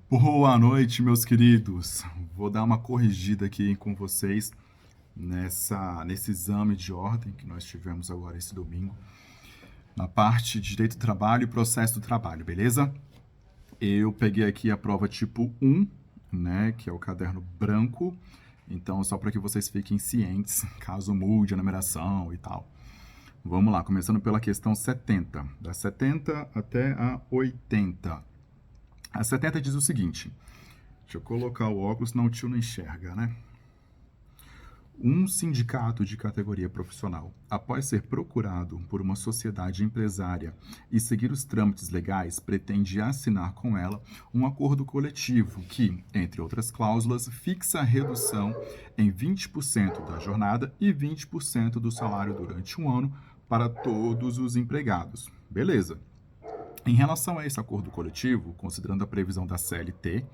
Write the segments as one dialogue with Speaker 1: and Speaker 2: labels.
Speaker 1: Boa noite, meus queridos. Vou dar uma corrigida aqui com vocês nesse exame de ordem que nós tivemos agora esse domingo, na parte de Direito do Trabalho e Processo do Trabalho, beleza? Eu peguei aqui a prova tipo 1, né, que é o caderno branco, então só para que vocês fiquem cientes, caso mude a numeração e tal. Vamos lá, começando pela questão 70, da 70 até a 80. A 70 diz o seguinte: deixa eu colocar o óculos, senão o tio não enxerga, né? Um sindicato de categoria profissional, após ser procurado por uma sociedade empresária e seguir os trâmites legais, pretende assinar com ela um acordo coletivo que, entre outras cláusulas, fixa a redução em 20% da jornada e 20% do salário durante um ano para todos os empregados. Beleza. Em relação a esse acordo coletivo, considerando a previsão da CLT,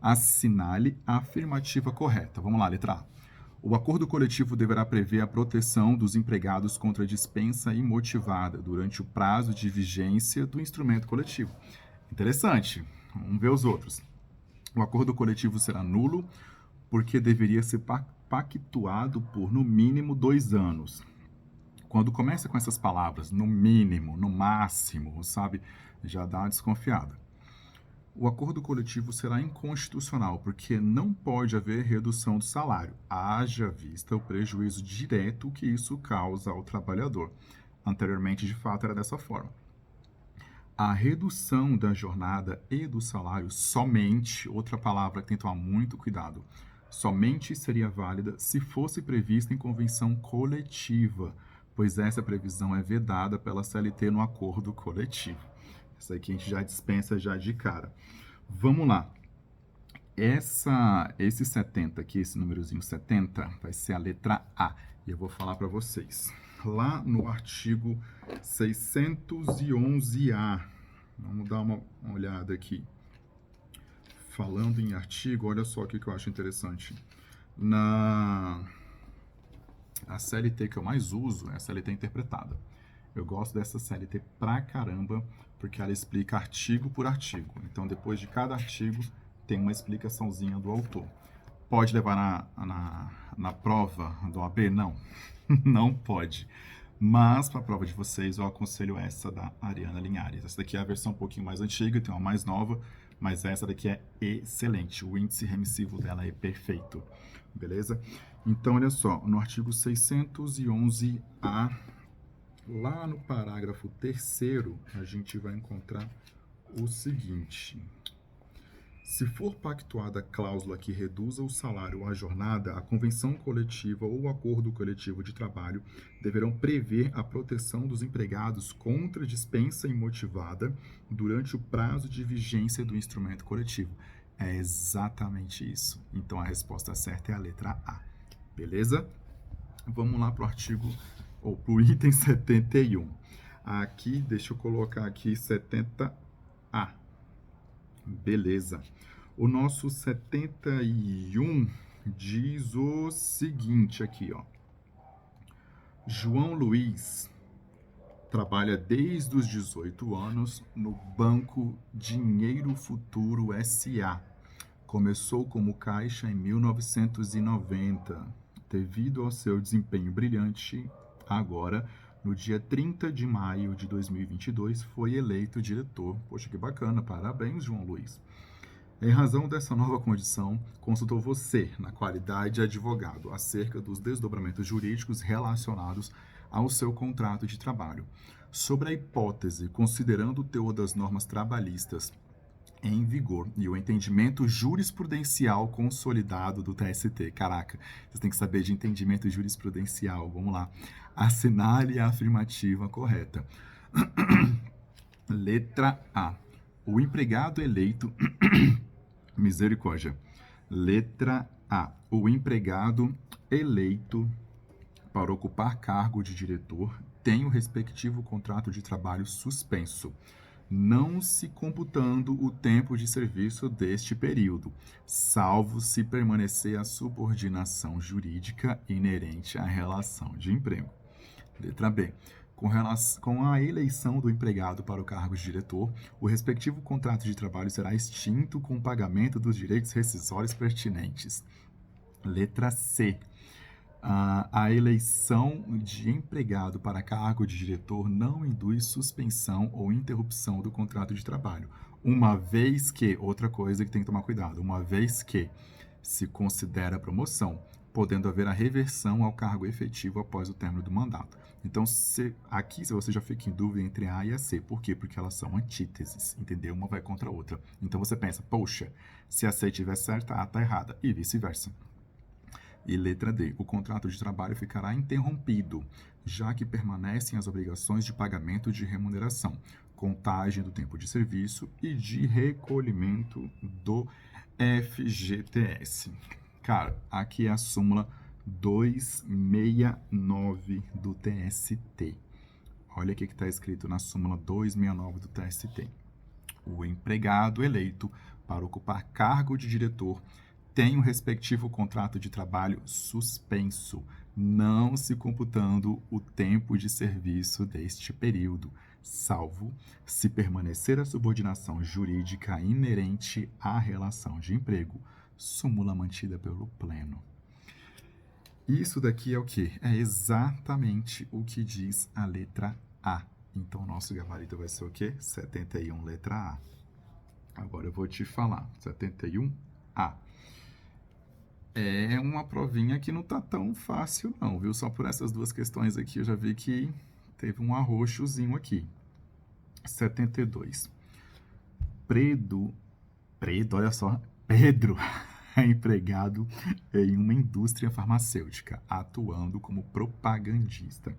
Speaker 1: assinale a afirmativa correta. Vamos lá, letra A. O acordo coletivo deverá prever a proteção dos empregados contra dispensa imotivada durante o prazo de vigência do instrumento coletivo. Interessante. Vamos ver os outros. O acordo coletivo será nulo porque deveria ser pactuado por, no mínimo, 2 anos. Quando começa com essas palavras, no mínimo, no máximo, sabe, já dá uma desconfiada. O acordo coletivo será inconstitucional, porque não pode haver redução do salário, haja vista o prejuízo direto que isso causa ao trabalhador. Anteriormente, de fato, era dessa forma. A redução da jornada e do salário somente, outra palavra que tem que tomar muito cuidado, somente seria válida se fosse prevista em convenção coletiva, pois essa previsão é vedada pela CLT no acordo coletivo. Essa aqui a gente já dispensa já de cara. Vamos lá. Esse 70 aqui, esse númerozinho 70, vai ser a letra A. E eu vou falar para vocês. Lá no artigo 611A, vamos dar uma olhada aqui. Falando em artigo, olha só o que eu acho interessante. A CLT que eu mais uso é a CLT interpretada. Eu gosto dessa CLT pra caramba, porque ela explica artigo por artigo. Então, depois de cada artigo, tem uma explicaçãozinha do autor. Pode levar na prova do OAB? Não, não pode. Mas, para a prova de vocês, eu aconselho essa da Ariana Linhares. Essa daqui é a versão um pouquinho mais antiga, tem uma mais nova, mas essa daqui é excelente. O índice remissivo dela é perfeito, beleza? Então, olha só, no artigo 611A, lá no parágrafo 3º, a gente vai encontrar o seguinte: se for pactuada cláusula que reduza o salário ou a jornada, a convenção coletiva ou o acordo coletivo de trabalho deverão prever a proteção dos empregados contra dispensa imotivada durante o prazo de vigência do instrumento coletivo. É exatamente isso. Então a resposta certa é a letra A. Beleza? Vamos lá para o artigo, ou para o item 71. Aqui, deixa eu colocar aqui 70A. Beleza. O nosso 71 diz o seguinte aqui, ó. João Luiz trabalha desde os 18 anos no Banco Dinheiro Futuro S.A. Começou como caixa em 1990. Devido ao seu desempenho brilhante, agora, no dia 30 de maio de 2022, foi eleito diretor. Poxa, que bacana, parabéns, João Luiz. Em razão dessa nova condição, consultou você, na qualidade de advogado, acerca dos desdobramentos jurídicos relacionados ao seu contrato de trabalho. Sobre a hipótese, considerando o teor das normas trabalhistas em vigor e o entendimento jurisprudencial consolidado do TST. Caraca, vocês têm que saber de entendimento jurisprudencial. Vamos lá. Assinale a afirmativa correta. Letra A. O empregado eleito. Misericórdia. Letra A. O empregado eleito para ocupar cargo de diretor tem o respectivo contrato de trabalho suspenso, não se computando o tempo de serviço deste período, salvo se permanecer a subordinação jurídica inerente à relação de emprego. Letra B. Com a eleição do empregado para o cargo de diretor, o respectivo contrato de trabalho será extinto com o pagamento dos direitos rescisórios pertinentes. Letra C. A eleição de empregado para cargo de diretor não induz suspensão ou interrupção do contrato de trabalho, uma vez que, outra coisa que tem que tomar cuidado, uma vez que se considera promoção, podendo haver a reversão ao cargo efetivo após o término do mandato. Então, aqui você já fica em dúvida entre a e a C. Por quê? Porque elas são antíteses, entendeu? Uma vai contra a outra. Então, você pensa, poxa, se a C estiver certa, a está errada, e vice-versa. E letra D, o contrato de trabalho ficará interrompido, já que permanecem as obrigações de pagamento de remuneração, contagem do tempo de serviço e de recolhimento do FGTS. Cara, aqui é a súmula 269 do TST. Olha o que está escrito na súmula 269 do TST. O empregado eleito para ocupar cargo de diretor tem o respectivo contrato de trabalho suspenso, não se computando o tempo de serviço deste período, salvo se permanecer a subordinação jurídica inerente à relação de emprego, súmula mantida pelo Pleno. Isso daqui é o quê? É exatamente o que diz a letra A. Então, nosso gabarito vai ser o quê? 71, letra A. Agora eu vou te falar. 71A. É uma provinha que não tá tão fácil não, viu? Só por essas duas questões aqui eu já vi que teve um arroxozinho aqui. 72. Olha só, Pedro é empregado em uma indústria farmacêutica, atuando como propagandista.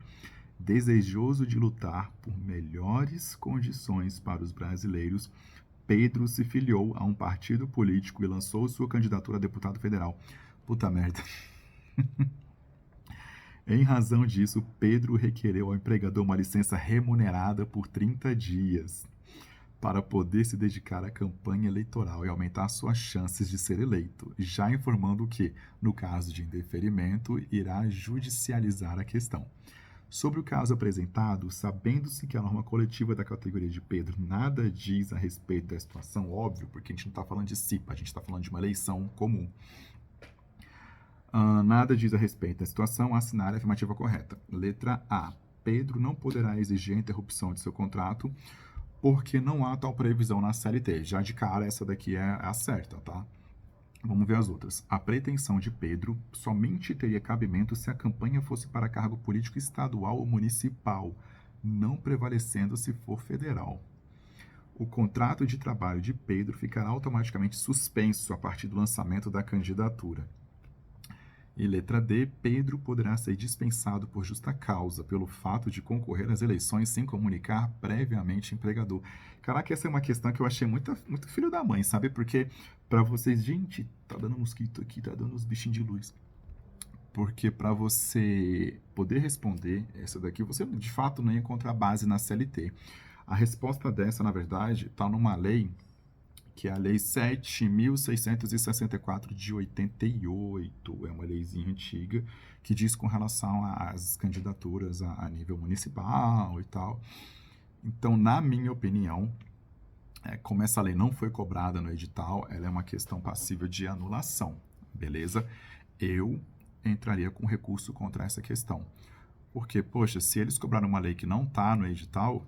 Speaker 1: Desejoso de lutar por melhores condições para os brasileiros, Pedro se filiou a um partido político e lançou sua candidatura a deputado federal. Puta merda. Em razão disso, Pedro requereu ao empregador uma licença remunerada por 30 dias para poder se dedicar à campanha eleitoral e aumentar suas chances de ser eleito, já informando que, no caso de indeferimento, irá judicializar a questão. Sobre o caso apresentado, sabendo-se que a norma coletiva da categoria de Pedro nada diz a respeito da situação, óbvio, porque a gente não está falando de CIPA, a gente está falando de uma eleição comum. Nada diz a respeito da situação, assinar a afirmativa correta. Letra A. Pedro não poderá exigir a interrupção de seu contrato porque não há tal previsão na CLT. Já de cara, essa daqui é a certa, tá? Vamos ver as outras. A pretensão de Pedro somente teria cabimento se a campanha fosse para cargo político estadual ou municipal, não prevalecendo se for federal. O contrato de trabalho de Pedro ficará automaticamente suspenso a partir do lançamento da candidatura. E letra D, Pedro poderá ser dispensado por justa causa pelo fato de concorrer às eleições sem comunicar previamente ao empregador. Caraca, essa é uma questão que eu achei muito filho da mãe, sabe? Porque para vocês, gente, tá dando mosquito aqui, tá dando uns bichinhos de luz. Porque para você poder responder essa daqui, você de fato não ia encontrar base na CLT. A resposta dessa, na verdade, está numa lei que é a Lei 7.664 de 88, é uma leizinha antiga, que diz com relação às candidaturas a nível municipal e tal. Então, na minha opinião, como essa lei não foi cobrada no edital, ela é uma questão passível de anulação, beleza? Eu entraria com recurso contra essa questão. Porque, poxa, se eles cobraram uma lei que não está no edital,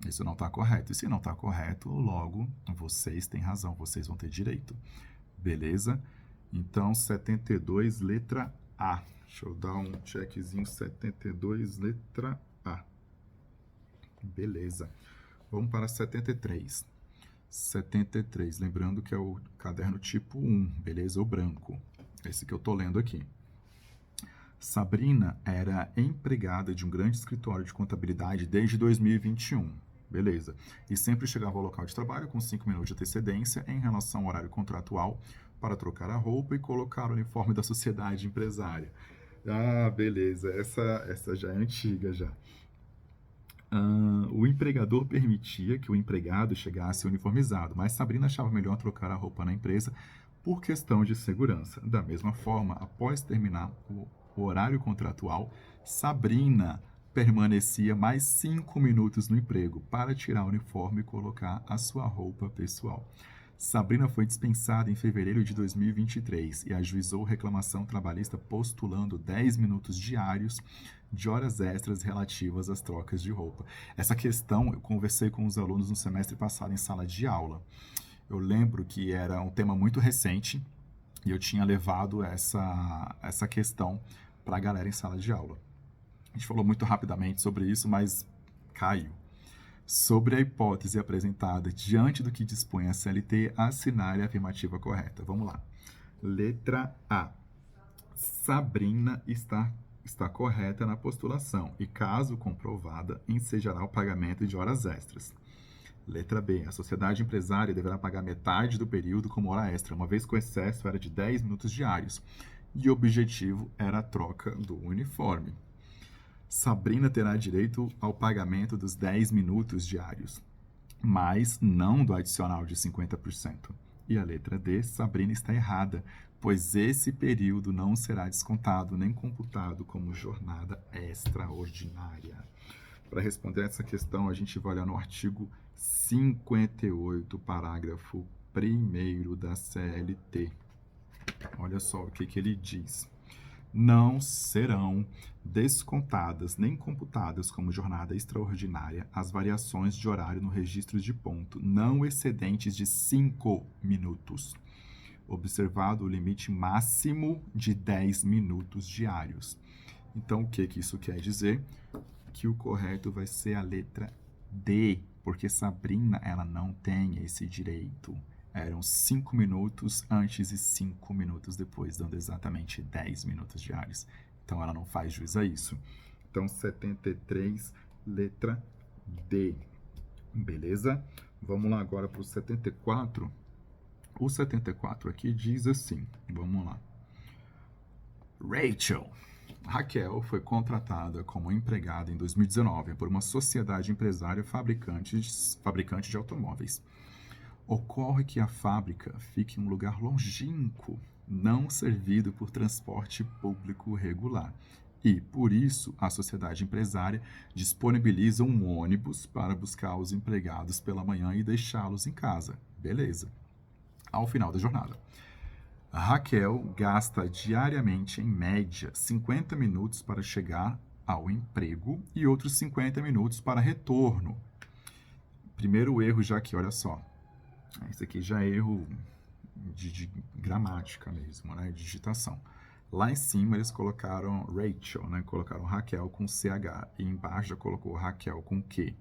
Speaker 1: isso não está correto. E se não está correto, logo, vocês têm razão, vocês vão ter direito. Beleza? Então, 72, letra A. Deixa eu dar um checkzinho, 72, letra A. Beleza. Vamos para 73. 73, lembrando que é o caderno tipo 1, beleza? O branco. Esse que eu tô lendo aqui. Sabrina era empregada de um grande escritório de contabilidade desde 2021. Beleza. E sempre chegava ao local de trabalho com 5 minutos de antecedência em relação ao horário contratual para trocar a roupa e colocar o uniforme da sociedade empresária. Ah, beleza. Essa já é antiga já. O empregador permitia que o empregado chegasse uniformizado, mas Sabrina achava melhor trocar a roupa na empresa por questão de segurança. Da mesma forma, após terminar o horário contratual, Sabrina permanecia mais 5 minutos no emprego para tirar o uniforme e colocar a sua roupa pessoal. Sabrina foi dispensada em fevereiro de 2023 e ajuizou reclamação trabalhista postulando 10 minutos diários de horas extras relativas às trocas de roupa. Essa questão eu conversei com os alunos no semestre passado em sala de aula. Eu lembro que era um tema muito recente e eu tinha levado essa questão para a galera em sala de aula. A gente falou muito rapidamente sobre isso, mas caiu. Sobre a hipótese apresentada diante do que dispõe a CLT, assinale a afirmativa correta. Vamos lá. Letra A. Sabrina está correta na postulação e, caso comprovada, ensejará o pagamento de horas extras. Letra B. A sociedade empresária deverá pagar metade do período como hora extra, uma vez que o excesso era de 10 minutos diários e o objetivo era a troca do uniforme. Sabrina terá direito ao pagamento dos 10 minutos diários, mas não do adicional de 50%. E a letra D, Sabrina está errada, pois esse período não será descontado nem computado como jornada extraordinária. Para responder essa questão, a gente vai olhar no artigo 58, parágrafo 1º da CLT. Olha só o que ele diz. Não serão descontadas nem computadas como jornada extraordinária as variações de horário no registro de ponto não excedentes de 5 minutos, observado o limite máximo de 10 minutos diários. Então, o que isso quer dizer? Que o correto vai ser a letra D, porque Sabrina, ela não tem esse direito. Eram 5 minutos antes e 5 minutos depois, dando exatamente 10 minutos diários. Então, ela não faz jus a isso. Então, 73, letra D. Beleza? Vamos lá agora para o 74. O 74 aqui diz assim, vamos lá. Raquel foi contratada como empregada em 2019 por uma sociedade empresária fabricante de automóveis. Ocorre que a fábrica fica em um lugar longínquo, não servido por transporte público regular. E, por isso, a sociedade empresária disponibiliza um ônibus para buscar os empregados pela manhã e deixá-los em casa. Beleza. Ao final da jornada, a Raquel gasta diariamente, em média, 50 minutos para chegar ao emprego e outros 50 minutos para retorno. Primeiro erro já aqui, olha só. Esse aqui já é erro de gramática mesmo, né? De digitação. Lá em cima eles colocaram Rachel, né? Colocaram Raquel com CH e embaixo já colocou Raquel com Q.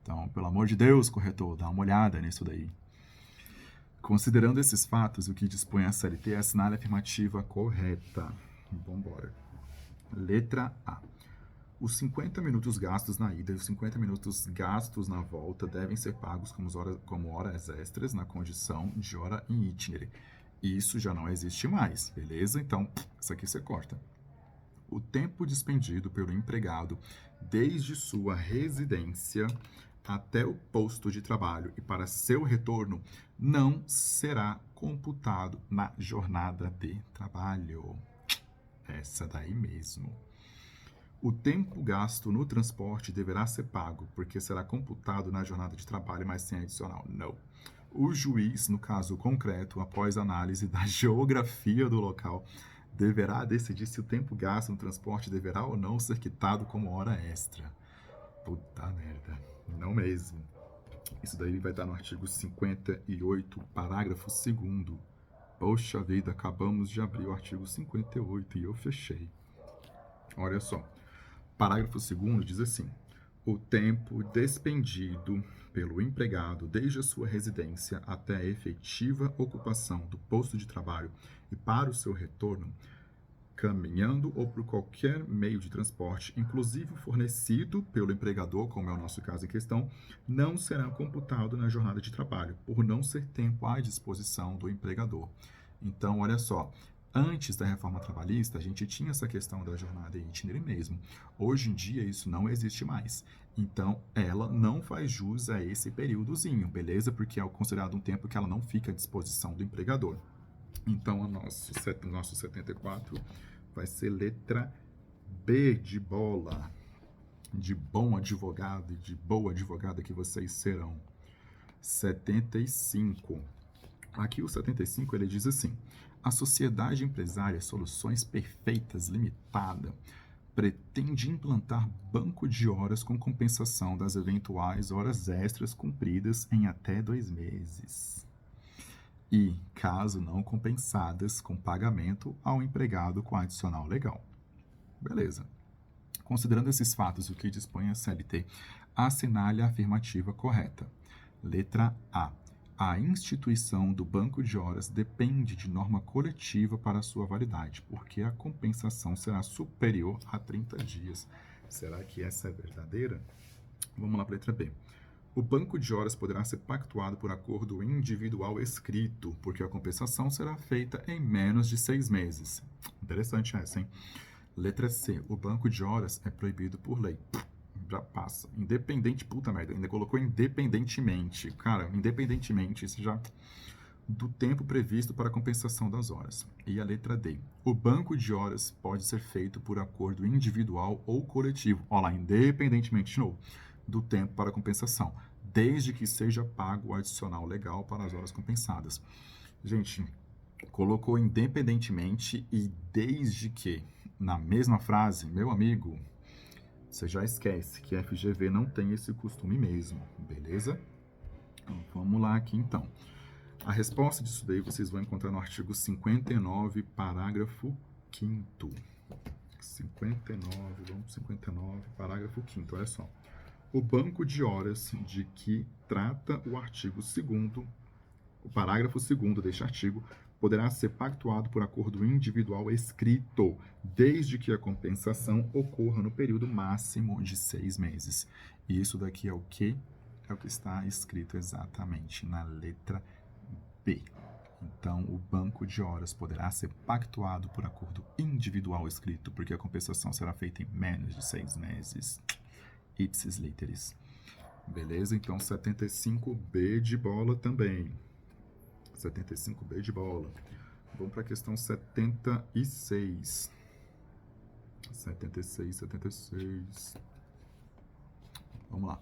Speaker 1: Então, pelo amor de Deus, corretor, dá uma olhada nisso daí. Considerando esses fatos, o que dispõe a CLT é assinar a afirmativa correta. Vamos embora. Letra A. Os 50 minutos gastos na ida e os 50 minutos gastos na volta devem ser pagos como horas extras na condição de hora em itinerário. Isso já não existe mais, beleza? Então, isso aqui você corta. O tempo despendido pelo empregado desde sua residência até o posto de trabalho e para seu retorno não será computado na jornada de trabalho. Essa daí mesmo. O tempo gasto no transporte deverá ser pago, porque será computado na jornada de trabalho, mas sem adicional. Não. O juiz, no caso concreto, após análise da geografia do local, deverá decidir se o tempo gasto no transporte deverá ou não ser quitado como hora extra. Puta merda. Não mesmo. Isso daí vai estar no artigo 58, parágrafo 2º. Poxa vida, acabamos de abrir o artigo 58 e eu fechei. Olha só. Parágrafo 2º diz assim: o tempo despendido pelo empregado desde a sua residência até a efetiva ocupação do posto de trabalho e para o seu retorno, caminhando ou por qualquer meio de transporte, inclusive fornecido pelo empregador, como é o nosso caso em questão, não será computado na jornada de trabalho, por não ser tempo à disposição do empregador. Então, olha só, antes da reforma trabalhista, a gente tinha essa questão da jornada em itinerário mesmo. Hoje em dia, isso não existe mais. Então, ela não faz jus a esse períodozinho, beleza? Porque é considerado um tempo que ela não fica à disposição do empregador. Então, o nosso 74 vai ser letra B de bola. de bom advogado e de boa advogada que vocês serão. 75. Aqui o 75 ele diz assim: a Sociedade Empresária Soluções Perfeitas Limitada pretende implantar banco de horas com compensação das eventuais horas extras cumpridas em até 2 meses. E, caso não compensadas, com pagamento ao empregado com adicional legal. Beleza. Considerando esses fatos, o que dispõe a CLT, assinale a afirmativa correta. Letra A. A instituição do banco de horas depende de norma coletiva para sua validade, porque a compensação será superior a 30 dias. Será que essa é verdadeira? Vamos lá para a letra B. O banco de horas poderá ser pactuado por acordo individual escrito, porque a compensação será feita em menos de 6 meses. Interessante essa, hein? Letra C. O banco de horas é proibido por lei. Já passa. Independente, puta merda, ainda colocou independentemente. Cara, independentemente, isso já do tempo previsto para a compensação das horas. E a letra D. O banco de horas pode ser feito por acordo individual ou coletivo. Olha lá, independentemente, de novo, do tempo para a compensação, desde que seja pago o adicional legal para as horas compensadas. Gente, colocou independentemente e desde que, na mesma frase, meu amigo, você já esquece que FGV não tem esse costume mesmo, beleza? Então, vamos lá aqui então. A resposta disso daí vocês vão encontrar no artigo 59, parágrafo 5º. 59, parágrafo 5º, olha só. O banco de horas de que trata o artigo 2º, o parágrafo 2º deste artigo, poderá ser pactuado por acordo individual escrito, desde que a compensação ocorra no período máximo de 6 meses. E isso daqui é o que? É o que está escrito exatamente na letra B. Então, o banco de horas poderá ser pactuado por acordo individual escrito, porque a compensação será feita em menos de 6 meses. Ipsis literis. Beleza? Então, 75B de bola também. 75B de bola. Vamos para a questão 76. 76. Vamos lá.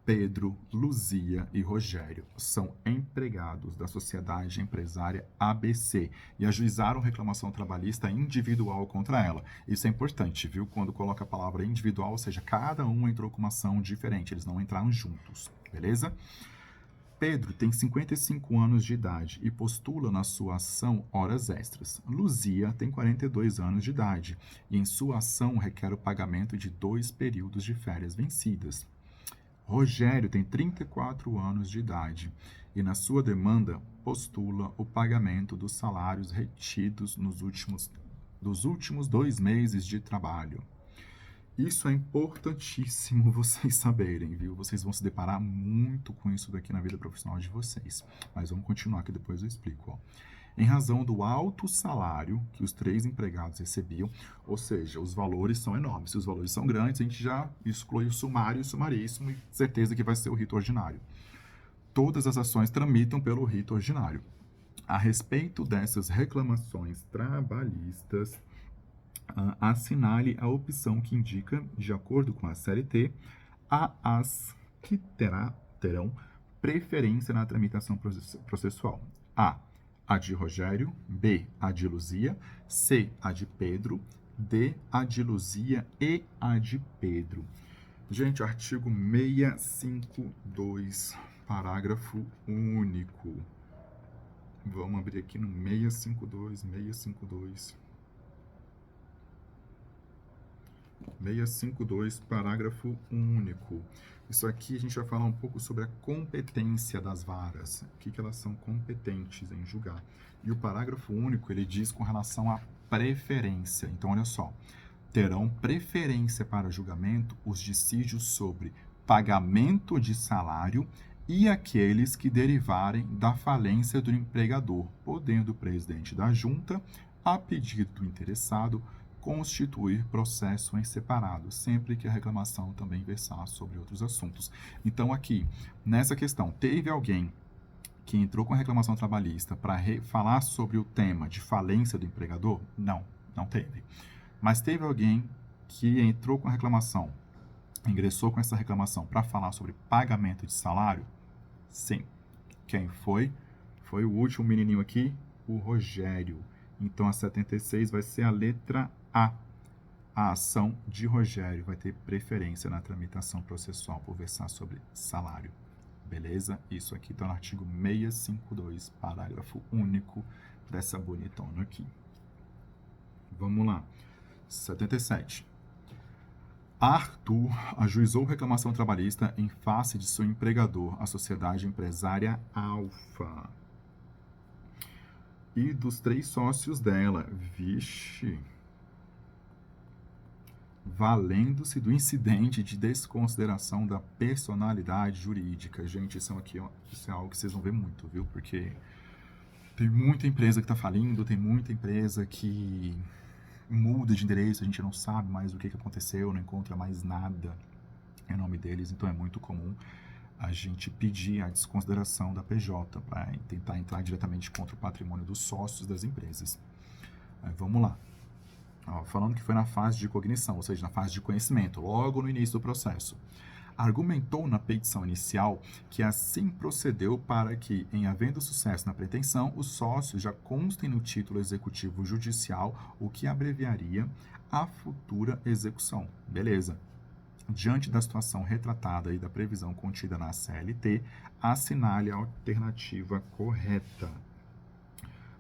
Speaker 1: Pedro, Luzia e Rogério são empregados da Sociedade Empresária ABC e ajuizaram reclamação trabalhista individual contra ela. Isso é importante, viu? Quando coloca a palavra individual, ou seja, cada um entrou com uma ação diferente, eles não entraram juntos, beleza? Pedro tem 55 anos de idade e postula na sua ação horas extras. Luzia tem 42 anos de idade e em sua ação requer o pagamento de 2 períodos de férias vencidas. Rogério tem 34 anos de idade e, na sua demanda, postula o pagamento dos salários retidos dos últimos 2 meses de trabalho. Isso é importantíssimo vocês saberem, viu? Vocês vão se deparar muito com isso daqui na vida profissional de vocês. Mas vamos continuar que depois eu explico, ó. Em razão do alto salário que os 3 empregados recebiam, ou seja, os valores são enormes. Se os valores são grandes, a gente já exclui o sumário e o sumaríssimo e certeza que vai ser o rito ordinário. Todas as ações tramitam pelo rito ordinário. A respeito dessas reclamações trabalhistas, assinale a opção que indica, de acordo com a CLT, as que terão preferência na tramitação processual. A de Rogério, B, a de Luzia, C, a de Pedro, D, a de Luzia e a de Pedro. Gente, artigo 652, parágrafo único. Vamos abrir aqui no 652. 652, parágrafo único. Isso aqui a gente vai falar um pouco sobre a competência das varas, o que elas são competentes em julgar. E o parágrafo único, ele diz com relação à preferência. Então, olha só, terão preferência para julgamento os dissídios sobre pagamento de salário e aqueles que derivarem da falência do empregador, podendo o presidente da junta, a pedido do interessado, constituir processo em separado, sempre que a reclamação também versar sobre outros assuntos. Então, aqui, nessa questão, teve alguém que entrou com a reclamação trabalhista para falar sobre o tema de falência do empregador? Não, não teve. Mas teve alguém que entrou com a reclamação ingressou com essa reclamação para falar sobre pagamento de salário? Sim. Quem foi? Foi o último menininho aqui, o Rogério. Então, a 76 vai ser a letra A. A ação de Rogério vai ter preferência na tramitação processual por versar sobre salário. Beleza? Isso aqui está no artigo 652, parágrafo único dessa bonitona aqui. Vamos lá. 77. Arthur ajuizou reclamação trabalhista em face de seu empregador, a sociedade empresária Alfa. E dos 3 sócios dela. Vixe. Valendo-se do incidente de desconsideração da personalidade jurídica. Gente, isso é algo que vocês vão ver muito, viu? Porque tem muita empresa que está falindo, tem muita empresa que muda de endereço, a gente não sabe mais o que aconteceu, não encontra mais nada em nome deles, então é muito comum a gente pedir a desconsideração da PJ para tentar entrar diretamente contra o patrimônio dos sócios das empresas. Vamos lá. Falando que foi na fase de cognição, ou seja, na fase de conhecimento, logo no início do processo. Argumentou na petição inicial que assim procedeu para que, em havendo sucesso na pretensão, os sócios já constem no título executivo judicial, o que abreviaria a futura execução. Beleza. Diante da situação retratada e da previsão contida na CLT, assinale a alternativa correta.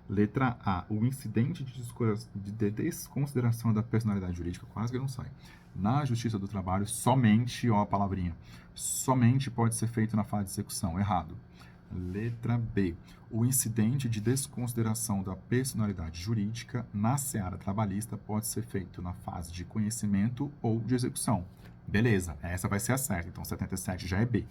Speaker 1: Letra A. O incidente de desconsideração da personalidade jurídica, quase que não sai. Na Justiça do Trabalho, somente, ó a palavrinha, somente pode ser feito na fase de execução. Errado. Letra B. O incidente de desconsideração da personalidade jurídica na seara trabalhista pode ser feito na fase de conhecimento ou de execução. Beleza, essa vai ser a certa. Então, 77 já é B.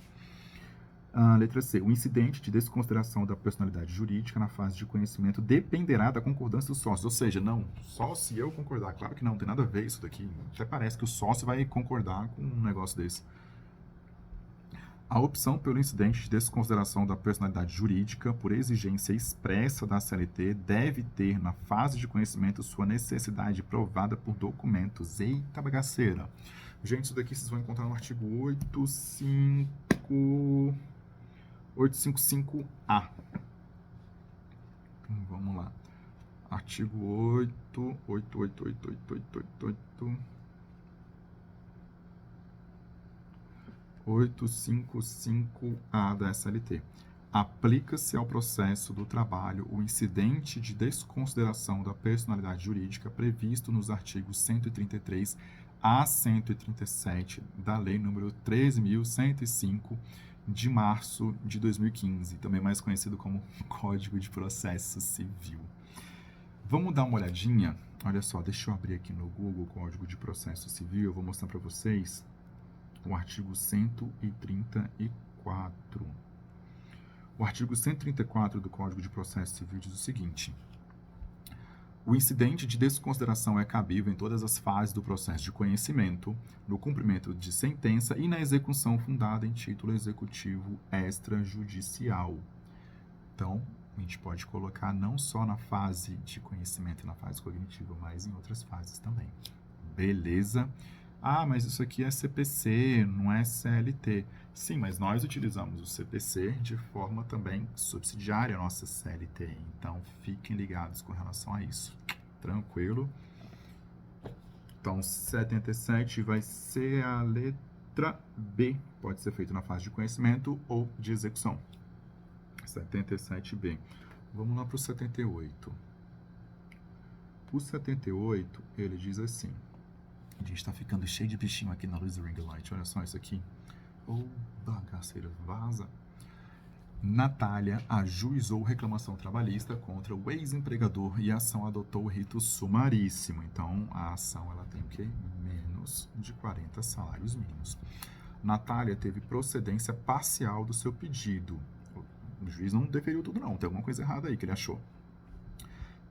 Speaker 1: Letra C. O incidente de desconsideração da personalidade jurídica na fase de conhecimento dependerá da concordância dos sócios. Ou seja, não, só se eu concordar. Claro que não tem nada a ver isso daqui. Até parece que o sócio vai concordar com um negócio desse. A opção pelo incidente de desconsideração da personalidade jurídica, por exigência expressa da CLT, deve ter, na fase de conhecimento, sua necessidade provada por documentos. Eita bagaceira! Gente, isso daqui vocês vão encontrar no artigo 855A. Então, vamos lá. Artigo 855A da SLT. Aplica-se ao processo do trabalho o incidente de desconsideração da personalidade jurídica previsto nos artigos 133 a 137 da Lei nº 13.105, de março de 2015, também mais conhecido como Código de Processo Civil. Vamos dar uma olhadinha? Olha só, deixa eu abrir aqui no Google Código de Processo Civil, eu vou mostrar para vocês o artigo 134. O artigo 134 do Código de Processo Civil diz o seguinte: o incidente de desconsideração é cabível em todas as fases do processo de conhecimento, no cumprimento de sentença e na execução fundada em título executivo extrajudicial. Então, a gente pode colocar não só na fase de conhecimento e na fase cognitiva, mas em outras fases também. Beleza? Ah, mas isso aqui é CPC, não é CLT. Sim, mas nós utilizamos o CPC de forma também subsidiária à nossa CLT. Então, fiquem ligados com relação a isso. Tranquilo? Então, 77 vai ser a letra B. Pode ser feito na fase de conhecimento ou de execução. 77B. Vamos lá para o 78. O 78, ele diz assim. A gente está ficando cheio de bichinho aqui na luz do ring light. Olha só isso aqui. Ô, bagaceira, vaza. Natália ajuizou reclamação trabalhista contra o ex-empregador e a ação adotou o rito sumaríssimo. Então, a ação ela tem o quê? Menos de 40 salários mínimos. Natália teve procedência parcial do seu pedido. O juiz não deferiu tudo não, tem alguma coisa errada aí que ele achou.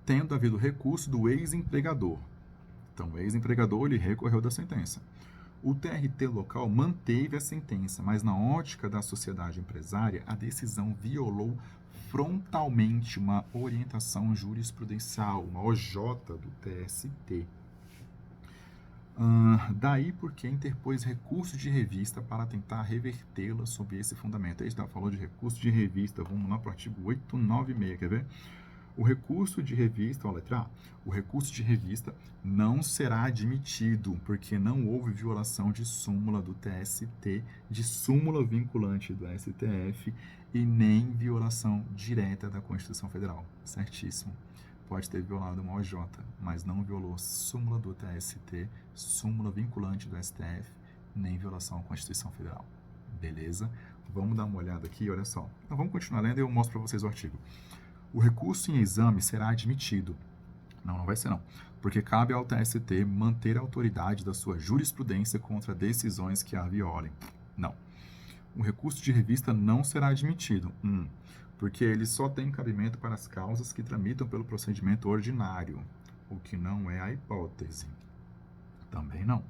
Speaker 1: Tendo havido recurso do ex-empregador. Então, o ex-empregador ele recorreu da sentença. O TRT local manteve a sentença, mas na ótica da sociedade empresária, a decisão violou frontalmente uma orientação jurisprudencial, uma OJ do TST. Daí porque interpôs recurso de revista para tentar revertê-la sob esse fundamento. Aí está, falou de recurso de revista, vamos lá para o artigo 896, quer ver? O recurso de revista, ó, letra A, o recurso de revista não será admitido, porque não houve violação de súmula do TST, de súmula vinculante do STF e nem violação direta da Constituição Federal. Certíssimo. Pode ter violado uma OJ, mas não violou súmula do TST, súmula vinculante do STF, nem violação à Constituição Federal. Beleza? Vamos dar uma olhada aqui, olha só. Então, vamos continuar lendo e eu mostro para vocês o artigo. O recurso em exame será admitido. Não vai ser não. Porque cabe ao TST manter a autoridade da sua jurisprudência contra decisões que a violem. Não. O recurso de revista não será admitido. Porque ele só tem cabimento para as causas que tramitam pelo procedimento ordinário, o que não é a hipótese. Também não.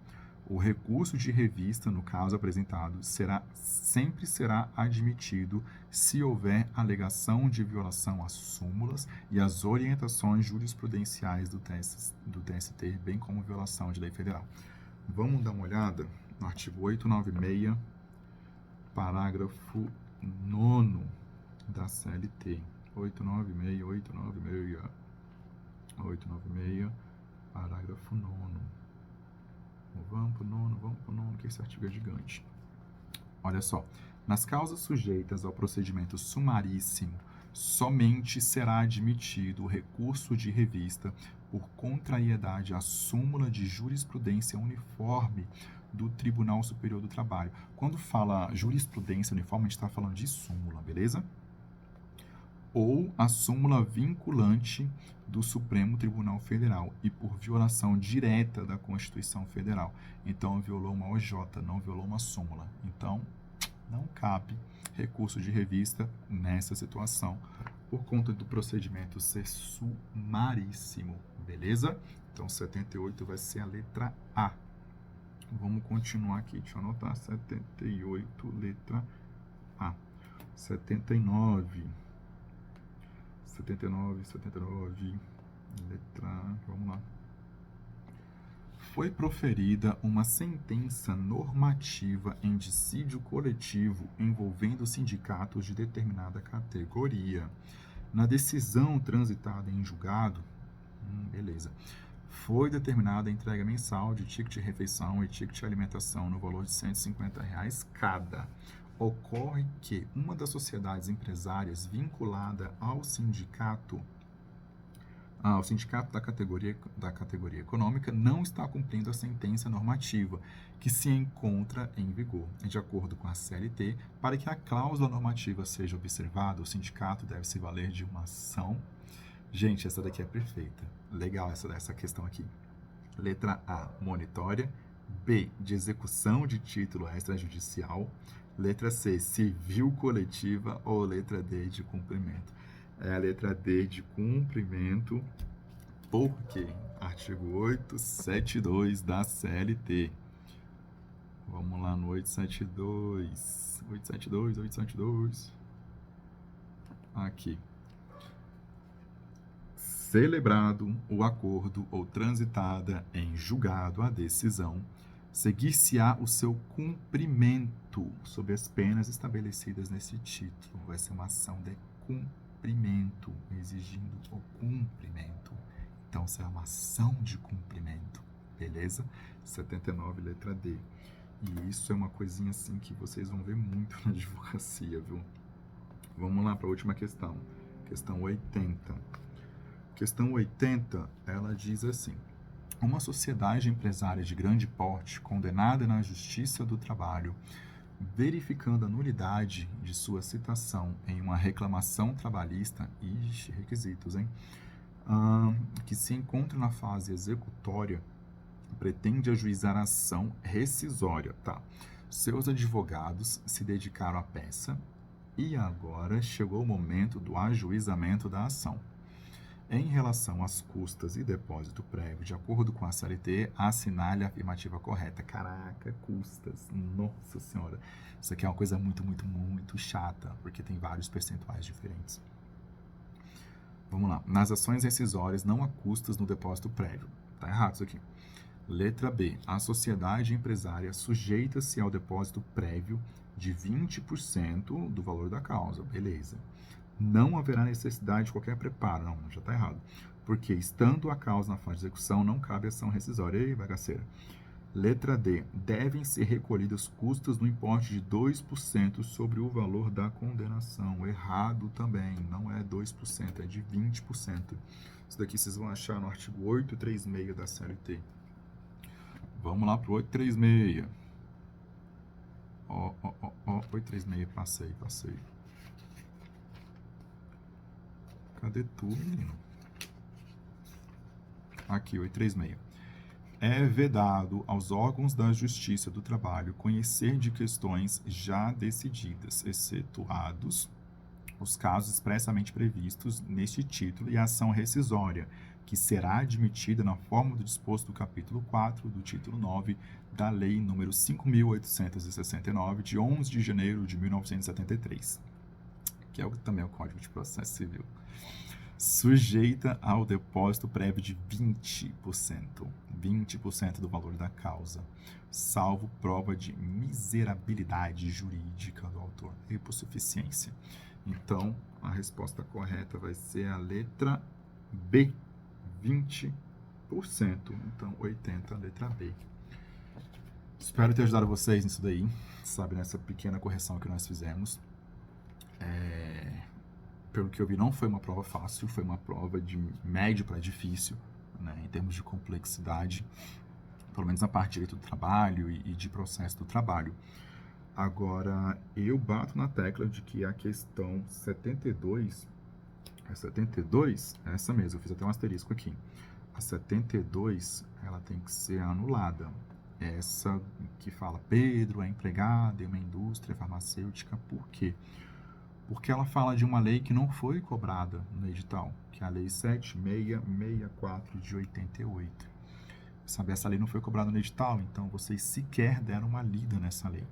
Speaker 1: O recurso de revista, no caso apresentado, sempre será admitido se houver alegação de violação às súmulas e às orientações jurisprudenciais do TST, bem como violação de lei federal. Vamos dar uma olhada no artigo 896, parágrafo 9º da CLT. 896, parágrafo 9º. Vamos pro nono, que esse artigo é gigante. Olha só. Nas causas sujeitas ao procedimento sumaríssimo, somente será admitido o recurso de revista por contrariedade à súmula de jurisprudência uniforme do Tribunal Superior do Trabalho. Quando fala jurisprudência uniforme, a gente está falando de súmula, beleza? Ou a súmula vinculante do Supremo Tribunal Federal e por violação direta da Constituição Federal. Então, violou uma OJ, não violou uma súmula. Então, não cabe recurso de revista nessa situação, por conta do procedimento ser sumaríssimo, beleza? Então, 78 vai ser a letra A. Vamos continuar aqui, deixa eu anotar, 78, letra A. 79, letra A, vamos lá. Foi proferida uma sentença normativa em dissídio coletivo envolvendo sindicatos de determinada categoria. Na decisão transitada em julgado, beleza, foi determinada a entrega mensal de ticket de refeição e ticket de alimentação no valor de R$ 150 cada. Ocorre que uma das sociedades empresárias vinculada ao sindicato da categoria econômica não está cumprindo a sentença normativa que se encontra em vigor. De acordo com a CLT, para que a cláusula normativa seja observada, o sindicato deve se valer de uma ação. Gente, essa daqui é perfeita. Legal essa questão aqui. Letra A, monitória. B, de execução de título extrajudicial. Letra C, civil coletiva. Ou letra D, de cumprimento. É a letra D, de cumprimento, porque artigo 872 da CLT. Vamos lá no 872. Aqui. Celebrado o acordo ou transitada em julgado a decisão, seguir-se-á o seu cumprimento sob as penas estabelecidas nesse título. Vai ser uma ação de cumprimento, exigindo o cumprimento. Então, será uma ação de cumprimento, beleza? 79, letra D. E isso é uma coisinha assim que vocês vão ver muito na advocacia, viu? Vamos lá para a última questão. Questão 80. Questão 80, ela diz assim: uma sociedade empresária de grande porte, condenada na Justiça do Trabalho, verificando a nulidade de sua citação em uma reclamação trabalhista, requisitos, que se encontra na fase executória, pretende ajuizar a ação rescisória, tá? Seus advogados se dedicaram à peça e agora chegou o momento do ajuizamento da ação. Em relação às custas e depósito prévio, de acordo com a CLT, assinale a afirmativa correta. Caraca, custas, nossa senhora. Isso aqui é uma coisa muito, muito, muito chata, porque tem vários percentuais diferentes. Vamos lá. Nas ações rescisórias, não há custas no depósito prévio. Tá errado isso aqui. Letra B. A sociedade empresária sujeita-se ao depósito prévio de 20% do valor da causa. Beleza. Não haverá necessidade de qualquer preparo. Não, já está errado. Porque, estando a causa na fase de execução, não cabe ação rescisória. Ei, bagaceira. Letra D. Devem ser recolhidos custos no importe de 2% sobre o valor da condenação. Errado também. Não é 2%, é de 20%. Isso daqui vocês vão achar no artigo 836 da CLT. Vamos lá pro 836. Ó, 836, passei. Cadê tu, menino? Aqui, 836. É vedado aos órgãos da Justiça do Trabalho conhecer de questões já decididas, excetuados os casos expressamente previstos neste título e a ação rescisória, que será admitida na forma do disposto do capítulo 4 do título 9 da Lei nº 5.869, de 11 de janeiro de 1973, que é também o Código de Processo Civil, sujeita ao depósito prévio de 20% do valor da causa, salvo prova de miserabilidade jurídica do autor e hipossuficiência. Então, a resposta correta vai ser a letra B, 20%. Então, 80%, letra B. Espero ter ajudado vocês nisso daí, sabe, nessa pequena correção que nós fizemos. Pelo que eu vi, não foi uma prova fácil, foi uma prova de médio para difícil, né, em termos de complexidade, pelo menos na parte de direito do trabalho e de processo do trabalho. Agora, eu bato na tecla de que a questão 72, é essa mesmo, eu fiz até um asterisco aqui. A 72, ela tem que ser anulada. Essa que fala, Pedro é empregado em uma indústria farmacêutica, por quê? Porque ela fala de uma lei que não foi cobrada no edital, que é a Lei 7664 de 88. Sabe, essa lei não foi cobrada no edital, então vocês sequer deram uma lida nessa lei.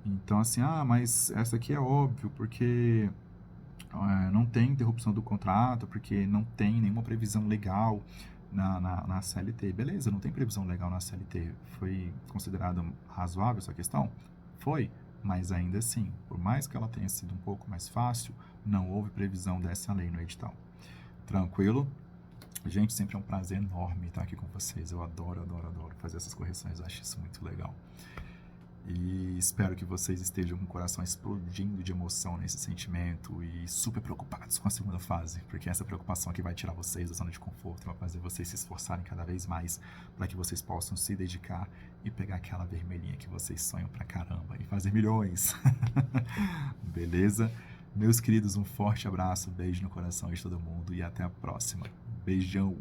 Speaker 1: Então, assim, mas essa aqui é óbvio, porque não tem interrupção do contrato, porque não tem nenhuma previsão legal na CLT. Beleza, não tem previsão legal na CLT. Foi considerada razoável essa questão? Foi, mas ainda assim, por mais que ela tenha sido um pouco mais fácil, não houve previsão dessa lei no edital. Tranquilo? Gente, sempre é um prazer enorme estar aqui com vocês. Eu adoro fazer essas correções, eu acho isso muito legal. E espero que vocês estejam com o coração explodindo de emoção nesse sentimento e super preocupados com a segunda fase, porque essa preocupação aqui vai tirar vocês da zona de conforto, vai fazer vocês se esforçarem cada vez mais para que vocês possam se dedicar e pegar aquela vermelhinha que vocês sonham pra caramba e fazer milhões. Beleza? Meus queridos, um forte abraço, beijo no coração de todo mundo e até a próxima. Beijão!